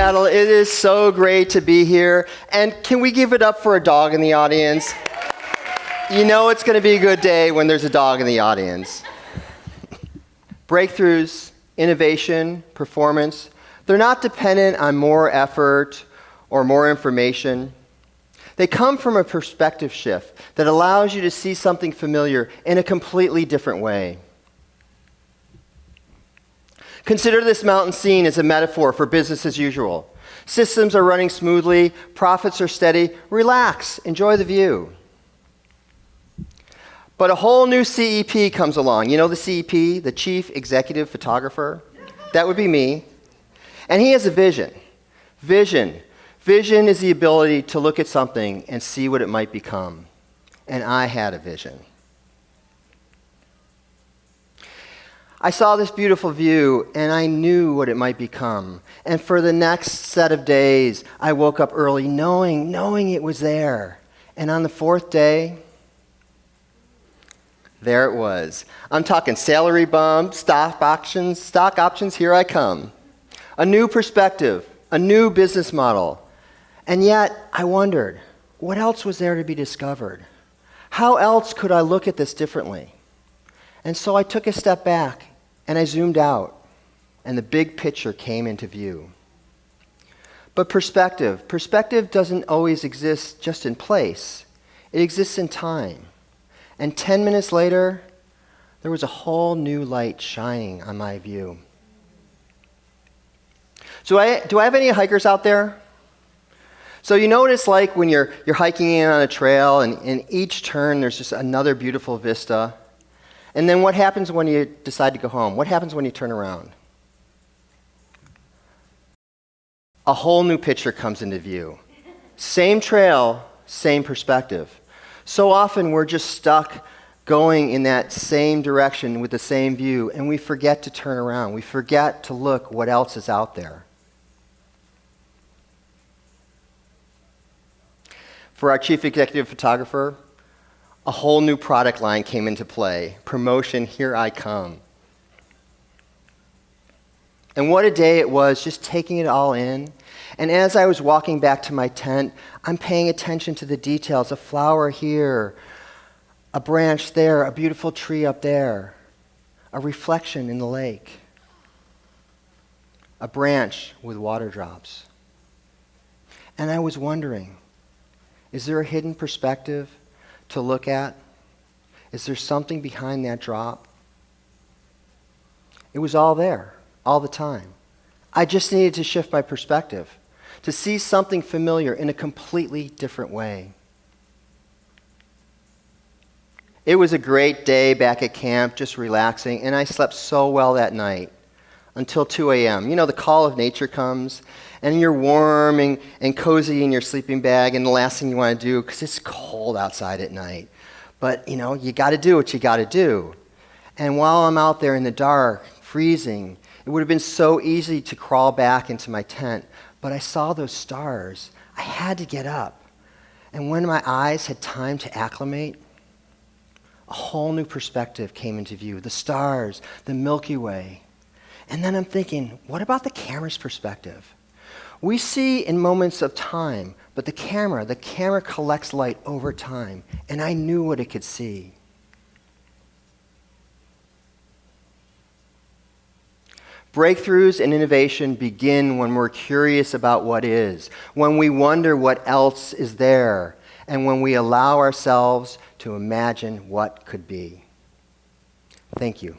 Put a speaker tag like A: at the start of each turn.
A: Seattle. It is so great to be here. And can we give it up for a dog in the audience? You know it's going to be a good day when there's a dog in the audience. Breakthroughs, innovation, performance, they're not dependent on more effort or more information. They come from a perspective shift that allows you to see something familiar in a completely different way. Consider this mountain scene as a metaphor for business as usual. Systems are running smoothly, profits are steady. Relax, enjoy the view. But a whole new CEP comes along. You know the CEP, the Chief Executive Photographer? That would be me. And he has a vision. Vision is the ability to look at something and see what it might become. And I had a vision. I saw this beautiful view, and I knew what it might become. And for the next set of days, I woke up early knowing it was there. And on the fourth day, there it was. I'm talking salary bump, stock options, here I come. A new perspective, a new business model. And yet, I wondered, what else was there to be discovered? How else could I look at this differently? And so I took a step back, and I zoomed out, and the big picture came into view. But perspective doesn't always exist just in place. It exists in time. And 10 minutes later, there was a whole new light shining on my view. So do I have any hikers out there? So you notice like when you're hiking in on a trail, and in each turn there's just another beautiful vista. And then what happens when you decide to go home? What happens when you turn around? A whole new picture comes into view. Same trail, same perspective. So often we're just stuck going in that same direction with the same view, and we forget to turn around. We forget to look what else is out there. For our chief executive photographer, a whole new product line came into play. Promotion, here I come. And what a day it was, just taking it all in. And as I was walking back to my tent, I'm paying attention to the details. A flower here, a branch there, a beautiful tree up there, a reflection in the lake, a branch with water drops. And I was wondering, is there a hidden perspective to look at? Is there something behind that drop? It was all there, all the time. I just needed to shift my perspective, to see something familiar in a completely different way. It was a great day back at camp, just relaxing, and I slept so well that night until 2 a.m. You know, the call of nature comes, and you're warm and cozy in your sleeping bag, and the last thing you want to do, because it's cold outside at night, but, you know, you got to do what you got to do. And while I'm out there in the dark, freezing, it would have been so easy to crawl back into my tent, but I saw those stars. I had to get up. And when my eyes had time to acclimate, a whole new perspective came into view. The stars, the Milky Way. And then I'm thinking, what about the camera's perspective? We see in moments of time, but the camera collects light over time, and I knew what it could see. Breakthroughs and innovation begin when we're curious about what is, when we wonder what else is there, and when we allow ourselves to imagine what could be. Thank you.